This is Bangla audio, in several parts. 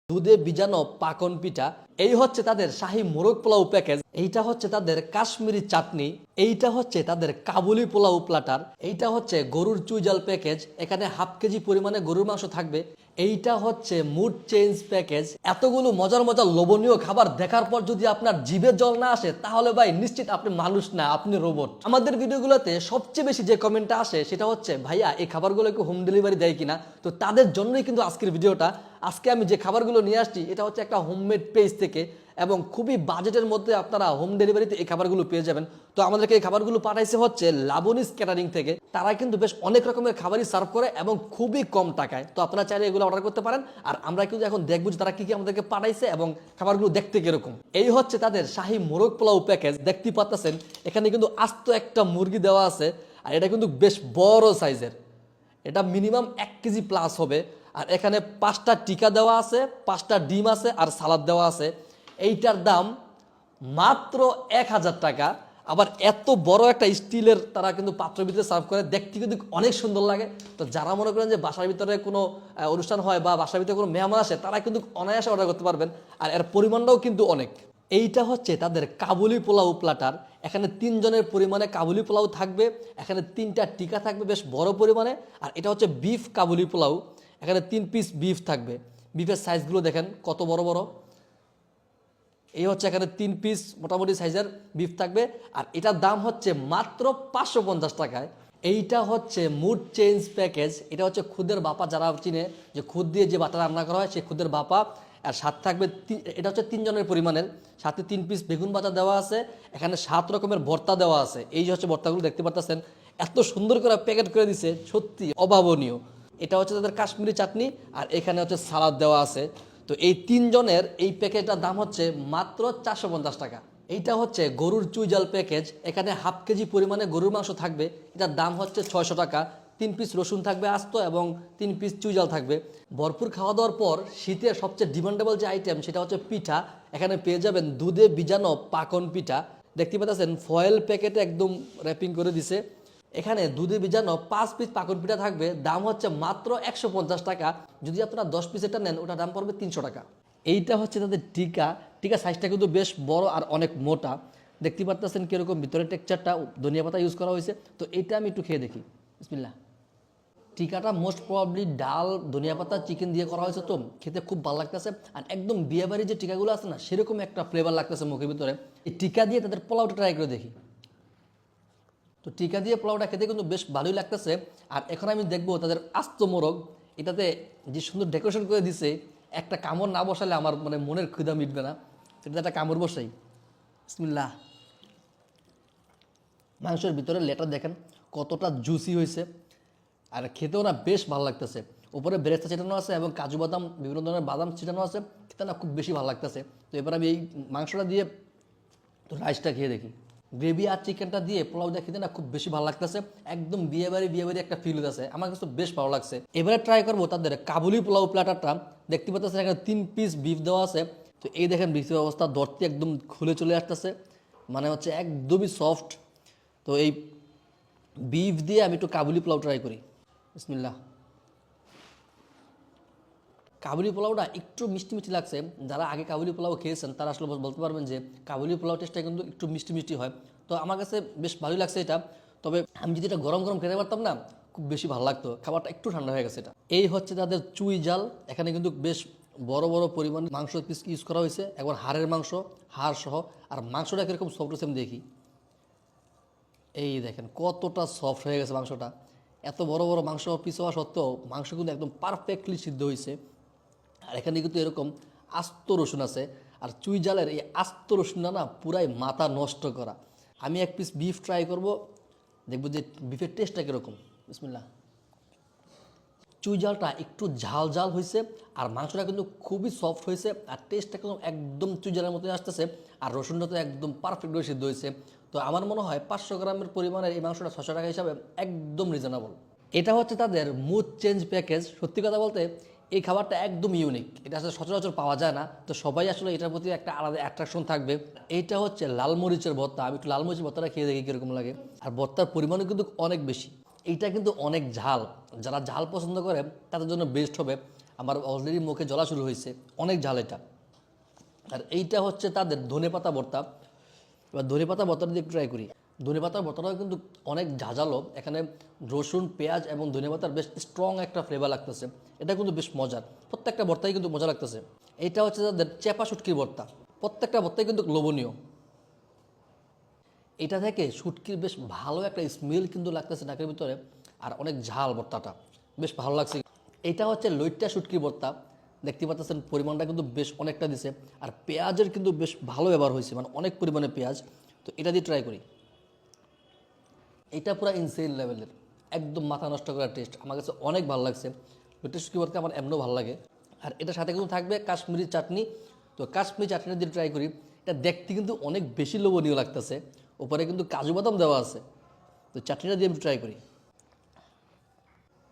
দুধে ভিজানো পাকন পিঠা, এই হচ্ছে তাদের শাহী মোরগ পোলাও প্যাকেজ, এইটা হচ্ছে তাদের কাশ্মীরি চাটনি, এইটা হচ্ছে তাদের কাবুলি পোলাও প্লাটার, এইটা হচ্ছে গরুর চুইজাল প্যাকেজ, এখানে হাফ কেজি পরিমাণে গরুর মাংস থাকবে, এইটা হচ্ছে মুড চেঞ্জ প্যাকেজ। এতগুলো মজার মজার লোভনীয় খাবার দেখার পর যদি আপনার জিভে জল না আসে তাহলে ভাই নিশ্চিত আপনি মানুষ না, আপনি রোবট। আমাদের ভিডিওগুলোতে সবচেয়ে বেশি যে কমেন্টটা আসে সেটা হচ্ছে ভাইয়া এই খাবারগুলোকে হোম ডেলিভারি দেয় কিনা। তো তাদের জন্যই কিন্তু আজকের ভিডিওটা। আজকে আমি যে খাবারগুলো নিয়ে আসছি এটা হচ্ছে একটা হোমমেড পেজ থেকে এবং খুবই বাজেটের মধ্যে আপনারা হোম ডেলিভারিতে এই খাবারগুলো পেয়ে যাবেন। তো আমাদেরকে এই খাবারগুলো পাঠাইছে হচ্ছে লাবণীস ক্যাটারিং থেকে। তারা কিন্তু বেশ অনেক রকমের খাবারই সার্ভ করে এবং খুবই কম টাকায়। তো আপনারা চাইলে এগুলো অর্ডার করতে পারেন। আর আমরা কিন্তু এখন দেখবো যে তারা কি কি আমাদেরকে পাঠাইছে এবং খাবারগুলো দেখতে কিরকম। এই হচ্ছে তাদের শাহী মোরগ পোলাও প্যাকেজ, দেখতে পাচ্ছেন এখানে কিন্তু আস্ত একটা মুরগি দেওয়া আছে আর এটা কিন্তু বেশ বড় সাইজের, এটা মিনিমাম 1 কেজি প্লাস হবে। আর এখানে 5টা টিকা দেওয়া আছে, 5টা ডিম আছে আর সালাদ দেওয়া আছে। এইটার দাম মাত্র 1000 টাকা। আবার এত বড় একটা স্টিলের তারা কিন্তু পাত্রের ভিতরে সার্ভ করে, দেখতে কিন্তু অনেক সুন্দর লাগে। তো যারা মনে করেন যে বাসার ভিতরে কোনো অনুষ্ঠান হয় বা বাসার ভিতরে কোনো মেহমান আসে তারা কিন্তু অনায়াসে অর্ডার করতে পারবেন। আর এর পরিমাণটাও কিন্তু অনেক। এইটা হচ্ছে তাদের কাবুলি পোলাও প্লাটার, এখানে 3 জনের পরিমাণে কাবুলি পোলাও থাকবে, এখানে 3টা টিকা থাকবে বেশ বড় পরিমাণে। আর এটা হচ্ছে বিফ কাবুলি পোলাও, এখানে 3 পিস বিফ থাকবে। বিফের সাইজগুলো দেখেন কত বড় বড়। এই হচ্ছে এখানে 3 পিস মোটামুটি সাইজের বিফ থাকবে আর এটার দাম হচ্ছে মাত্র 550 টাকায়। এইটা হচ্ছে মুড চেঞ্জ প্যাকেজ, এটা হচ্ছে খুদের বাপা, যারা চিনে যে খুদ দিয়ে যে বাটা রান্না করা হয় সেই খুদের বাপা। আর সাথে থাকবে এটা হচ্ছে 3 জনের পরিমাণের, সাথে 3 পিস বেগুন ভাজা দেওয়া আছে, এখানে 7 রকমের ভর্তা দেওয়া আছে। এই যে হচ্ছে ভর্তাগুলো দেখতে পাচ্ছেন, এত সুন্দর করে প্যাকেট করে দিছে, সত্যি অভাবনীয়। এটা হচ্ছে তাদের কাশ্মীরি চাটনি আর এখানে হচ্ছে সালাদ দেওয়া আছে। তো এই 3 জনের এই প্যাকেজটার দাম হচ্ছে মাত্র 450 টাকা। এইটা হচ্ছে গরুর চুইজাল প্যাকেজ, এখানে হাফ কেজি পরিমাণে গরুর মাংস থাকবে, এটার দাম হচ্ছে 600 টাকা। 3 পিস রসুন থাকবে আস্ত এবং 3 পিস চুইজাল থাকবে। ভরপুর খাওয়া দাওয়ার পর শীতের সবচেয়ে ডিমান্ডেবল যে আইটেম সেটা হচ্ছে পিঠা, এখানে পেয়ে যাবেন দুধে ভিজানো পাকন পিঠা। দেখতে পাচ্ছেন ফয়েল প্যাকেটে একদম র্যাপিং করে দিছে। এখানে দুধে ভিজানো 5 পিস পাকন পিঠা থাকবে, দাম হচ্ছে মাত্র 150 টাকা। যদি আপনারা 10 পিসেরটা নেন ওটার দাম পড়বে 300 টাকা। এইটা হচ্ছে তাদের টিকা, টিকা সাইজটা কিন্তু বেশ বড় আর অনেক মোটা। দেখতে পাচ্ছেন কিরকম ভিতরে টেক্সচারটা, ধনিয়া পাতা ইউজ করা হয়েছে। তো এটা আমি একটু খেয়ে দেখি, বিসমিল্লাহ। টিকাটা মোস্ট প্রবাবলি ডাল, ধনিয়া পাতা, চিকেন দিয়ে করা হয়েছে, তো খেতে খুব ভালো লাগতেছে। আর একদম বিয়েবাড়ির যে টিকাগুলো আছে না সেরকম একটা ফ্লেভার লাগতেছে মুখের ভিতরে। এই টিকা দিয়ে তাদের পোলাওটা ট্রাই করে দেখি। তো টিকা দিয়ে পোলাওটা খেতে কিন্তু বেশ ভালোই লাগতেছে। আর এখন আমি দেখবো তাদের আস্ত মোরগ, এটাতে যে সুন্দর ডেকোরেশন করে দিছে, একটা কামড় না বসালে আমার মানে মনের ক্ষুধা মিটবে না। এটা একটা কামড় বসাই, বিসমিল্লাহ। মাংসের ভিতরে লেটার দেখেন কতটা জুসি হয়েছে আর খেতেও না বেশ ভালো লাগতেছে। উপরে বেরেস্তা ছিটানো আছে এবং কাজু বাদাম, বিভিন্ন ধরনের বাদাম ছিটানো আছে, খেতে না খুব বেশি ভালো লাগতেছে। তো এবার আমি এই মাংসটা দিয়ে তো রাইসটা খেয়ে দেখি। গ্রেভি আর চিকেনটা দিয়ে পোলাও দিয়ে খেতে না খুব বেশি ভালো লাগতেছে, একদম বিয়েবাড়ি একটা ফিল আছে, আমার কাছে বেশ ভালো লাগছে। এবারে ট্রাই করবো তাদের কাবুলি পোলাও প্ল্যাটারটা। দেখতে পাচ্ছেন এখানে 3 পিস বিফ দেওয়া আছে। তো এই দেখেন বিফের অবস্থা, দরটি একদম খুলে চলে আসতেছে, মানে হচ্ছে একদমই সফট। তো এই বিফ দিয়ে আমি একটু কাবুলি পোলাও ট্রাই করি, বিসমিল্লাহ। কাবুলি পোলাওটা একটু মিষ্টি মিষ্টি লাগছে, যারা আগে কাবুলি পোলাও খেয়েছেন তারা আসলে বলতে পারবেন যে কাবুলি পোলাও টেস্টটা কিন্তু একটু মিষ্টি মিষ্টি হয়। তো আমার কাছে বেশ ভালোই লাগছে এটা। তবে আমি যদি এটা গরম গরম খেতে পারতাম না খুব বেশি ভালো লাগতো, খাবারটা একটু ঠান্ডা হয়ে গেছে এটা। এই হচ্ছে তাদের চুই জাল, এখানে কিন্তু বেশ বড় বড় পরিমাণ মাংস পিস ইউজ করা হয়েছে, একবার হাড়ের মাংস, হাড় সহ। আর মাংসটা কীরকম সফট হয়েছে আমি দেখি, এই দেখেন কতটা সফট হয়ে গেছে মাংসটা। এত বড় বড় মাংস পিস হওয়া সত্ত্বেও মাংস কিন্তু একদম পারফেক্টলি সিদ্ধ হয়েছে। আর এখানে কিন্তু এরকম আস্ত রসুন আছে, আর চুই জালের এই আস্ত রসুনটা না পুরাই মাথা নষ্ট করা। আমি 1 পিস বিফ ট্রাই করব, দেখব যে বিফের টেস্টটা কীরকম, বিসমিল্লাহ। চুই জালটা একটু ঝাল ঝাল হয়েছে আর মাংসটা কিন্তু খুবই সফট হয়েছে আর টেস্টটা কিন্তু একদম চুই জালের মতোই আসতেছে। আর রসুনটা তো একদম পারফেক্টভাবে সিদ্ধ হয়েছে। তো আমার মনে হয় 500 গ্রামের পরিমাণের এই মাংসটা 600 টাকা হিসাবে একদম রিজনেবল। এটা হচ্ছে তাদের মুড চেঞ্জ প্যাকেজ। সত্যি কথা বলতে এই খাবারটা একদম ইউনিক, এটা আসলে সচরাচর পাওয়া যায় না। তো সবাই আসলে এটার প্রতি একটা আলাদা অ্যাট্রাকশন থাকবে। এইটা হচ্ছে লাল মরিচের ভর্তা, আমি একটু লাল মরিচের ভর্তাটা খেয়ে দেখি কীরকম লাগে। আর ভর্তার পরিমাণও কিন্তু অনেক বেশি, এইটা কিন্তু অনেক ঝাল, যারা ঝাল পছন্দ করে তাদের জন্য বেস্ট হবে। আমার অলরেডি মুখে জ্বলা শুরু হয়েছে, অনেক ঝাল এটা। আর এইটা হচ্ছে তাদের ধনেপাতা ভর্তা। এবার ধনেপাতা ভর্তাটা দিয়ে একটু ট্রাই করি। ধনেপাতার ভর্তাটাও কিন্তু অনেক ঝাঁঝালো, এখানে রসুন পেঁয়াজ এবং ধনেপাতার বেশ স্ট্রং একটা ফ্লেভার লাগতেছে, এটা কিন্তু বেশ মজার। প্রত্যেকটা ভর্তাই কিন্তু মজা লাগতেছে। এইটা হচ্ছে তাদের চেপা শুটকির ভর্তা, প্রত্যেকটা ভর্তাই কিন্তু লোভনীয়। এটা থেকে শুটকির বেশ ভালো একটা স্মেল কিন্তু লাগতেছে নাকের ভিতরে, আর অনেক ঝাল ভর্তাটা, বেশ ভালো লাগছে। এটা হচ্ছে লইট্টা শুটকির ভর্তা, দেখতে পাচ্ছেন পরিমাণটা কিন্তু বেশ অনেকটা দিছে, আর পেঁয়াজের কিন্তু বেশ ভালো ব্যবহার হয়েছে, মানে অনেক পরিমাণে পেঁয়াজ। তো এটা দিয়ে ট্রাই করি। এটা পুরো ইনসেন লেভেলের, একদম মাথা নষ্ট করার টেস্ট, আমার কাছে অনেক ভালো লাগছে। লইট্টা শুটকি ভর্তা আমার এমনও ভালো লাগে। আর এটার সাথে কিন্তু থাকবে কাশ্মীরি চাটনি। তো কাশ্মীরি চাটনিটা দিয়ে ট্রাই করি। এটা দেখতে কিন্তু অনেক বেশি লোভনীয় লাগতেছে, উপরে কিন্তু কাজু বাদাম দেওয়া আছে। তো চাটনিটা দিয়ে আমি ট্রাই করি।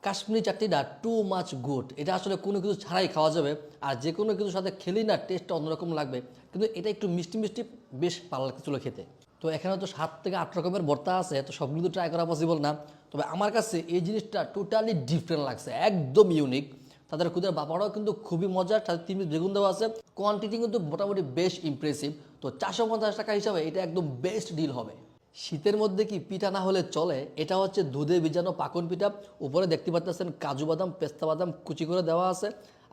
কাশ্মীরি চাটনিটা টু মাচ গুড, এটা আসলে কোনো কিছু ছাড়াই খাওয়া যাবে, আর যে কোনো কিছুর সাথে খেলেই না টেস্টটা অন্যরকম লাগবে। কিন্তু এটা একটু মিষ্টি মিষ্টি, বেশ ভালো লাগতেছিল খেতে। তো এখানে তো 7 থেকে 8 রকমের ভর্তা আছে, তো সবগুলো তো ট্রাই করা পসিবল না। তবে আমার কাছে এই জিনিসটা টোটালি ডিফারেন্ট লাগছে, একদম ইউনিক। তাদের খুদের বাপাটাও কিন্তু খুবই মজার, তাদের 3 পিস বেগুন দেওয়া আছে, কোয়ান্টিটি কিন্তু মোটামুটি বেশ ইমপ্রেসিভ। তো 450 টাকা হিসাবে এটা একদম বেস্ট ডিল হবে। শীতের মধ্যে কি পিঠা না হলে চলে? এটা হচ্ছে দুধে ভিজানো পাকন পিঠা, উপরে দেখতে পাচ্ছেন কাজু বাদাম পেস্তা বাদাম কুচি করে দেওয়া আছে,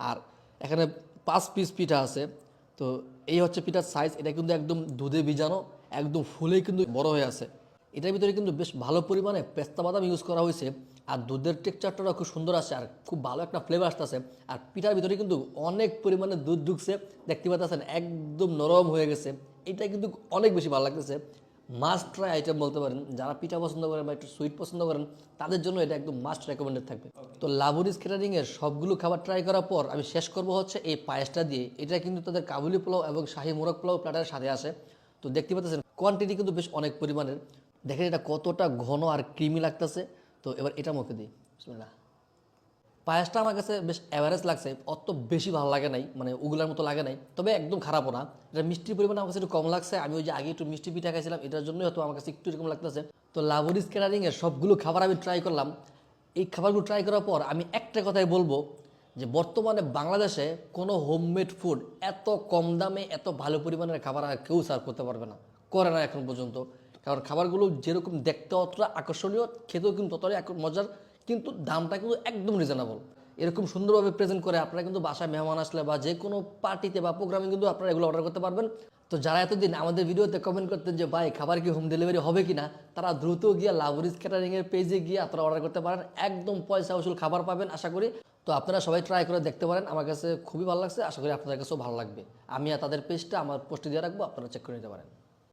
আর এখানে 5 পিস পিঠা আছে। তো এই হচ্ছে পিঠার সাইজ, এটা কিন্তু একদম দুধে ভিজানো, একদম ফুলেই কিন্তু বড় হয়ে আছে। এটার ভিতরে কিন্তু বেশ ভালো পরিমাণে পেস্তা বাদাম ইউজ করা হয়েছে, আর দুধের টেক্সচারটাও খুব সুন্দর আছে, আর খুব ভালো একটা ফ্লেভার আসতেছে। আর পিঠার ভিতরে কিন্তু অনেক পরিমাণে দুধ ঢুকছে, দেখতে পাচ্ছেন একদম নরম হয়ে গেছে। এটা কিন্তু অনেক বেশি ভালো লাগতেছে, মাস্ট ট্রাই আইটেম বলতে পারেন। যারা পিঠা পছন্দ করেন বা একটু সুইট পছন্দ করেন, তাদের জন্য এটা একদম মাস্ট রেকমেন্ডেড থাকবে। তো লাবুরিস ক্যাটারিংয়ের সবগুলো খাবার ট্রাই করার পর আমি শেষ করব হচ্ছে এই পায়েসটা দিয়ে। এটা কিন্তু তাদের কাবুলি পোলাও এবং শাহী মোরগ পোলাও প্ল্যাটারের সাথে আসে। তো দেখতে পাচ্ছেন কোয়ান্টিটি কিন্তু বেশ অনেক পরিমাণের, দেখেন এটা কতটা ঘন আর ক্রিমি লাগতেছে। তো এবার এটা মুখে দিই, বিসমিল্লাহ। পায়েসটা আমার কাছে বেশ অ্যাভারেজ লাগছে, অত বেশি ভালো লাগে নাই, মানে ওগুলার মতো লাগে নাই, তবে একদম খারাপও না। এটা মিষ্টির পরিমাণ আমার কাছে একটু কম লাগছে, আমি ওই যে আগে একটু মিষ্টি পিঠা খাইছিলাম, এটার জন্যই হয়তো আমার কাছে একটু এরকম লাগতেছে। তো লাবরিস ক্যাটারিংয়ের সবগুলো খাবার আমি ট্রাই করলাম। এই খাবারগুলো ট্রাই করার পর আমি একটা কথাই বলবো, যে বর্তমানে বাংলাদেশে কোনো হোমমেড ফুড এত কম দামে এত ভালো পরিমাণের খাবার আর কেউ সার্ভ করতে পারবে না, করে না এখন পর্যন্ত। কারণ খাবারগুলো যেরকম দেখতে অতটা আকর্ষণীয়, খেতেও কিন্তু ততটাই মজার, কিন্তু দামটা কিন্তু একদম রিজনেবল। এরকম সুন্দরভাবে প্রেজেন্ট করে আপনারা কিন্তু বাসায় মেহমান আসলে বা যে কোনো পার্টিতে বা প্রোগ্রামে কিন্তু আপনারা এগুলো অর্ডার করতে পারবেন। তো যারা এতদিন আমাদের ভিডিওতে কমেন্ট করতেন যে ভাই খাবার কি হোম ডেলিভারি হবে কিনা, তারা দ্রুত গিয়ে লাবরিস ক্যাটারিংয়ের পেজে গিয়ে আপনারা অর্ডার করতে পারেন, একদম পয়সা উসুল খাবার পাবেন আশা করি। তো আপনারা সবাই ট্রাই করে দেখতে পারেন, আমার কাছে খুবই ভালো লাগছে, আশা করি আপনাদের কাছেও ভালো লাগবে। আমি আর তাদের পেজটা আমার পোস্টে দিয়ে রাখবো, আপনারা চেক করে নিতে পারেন।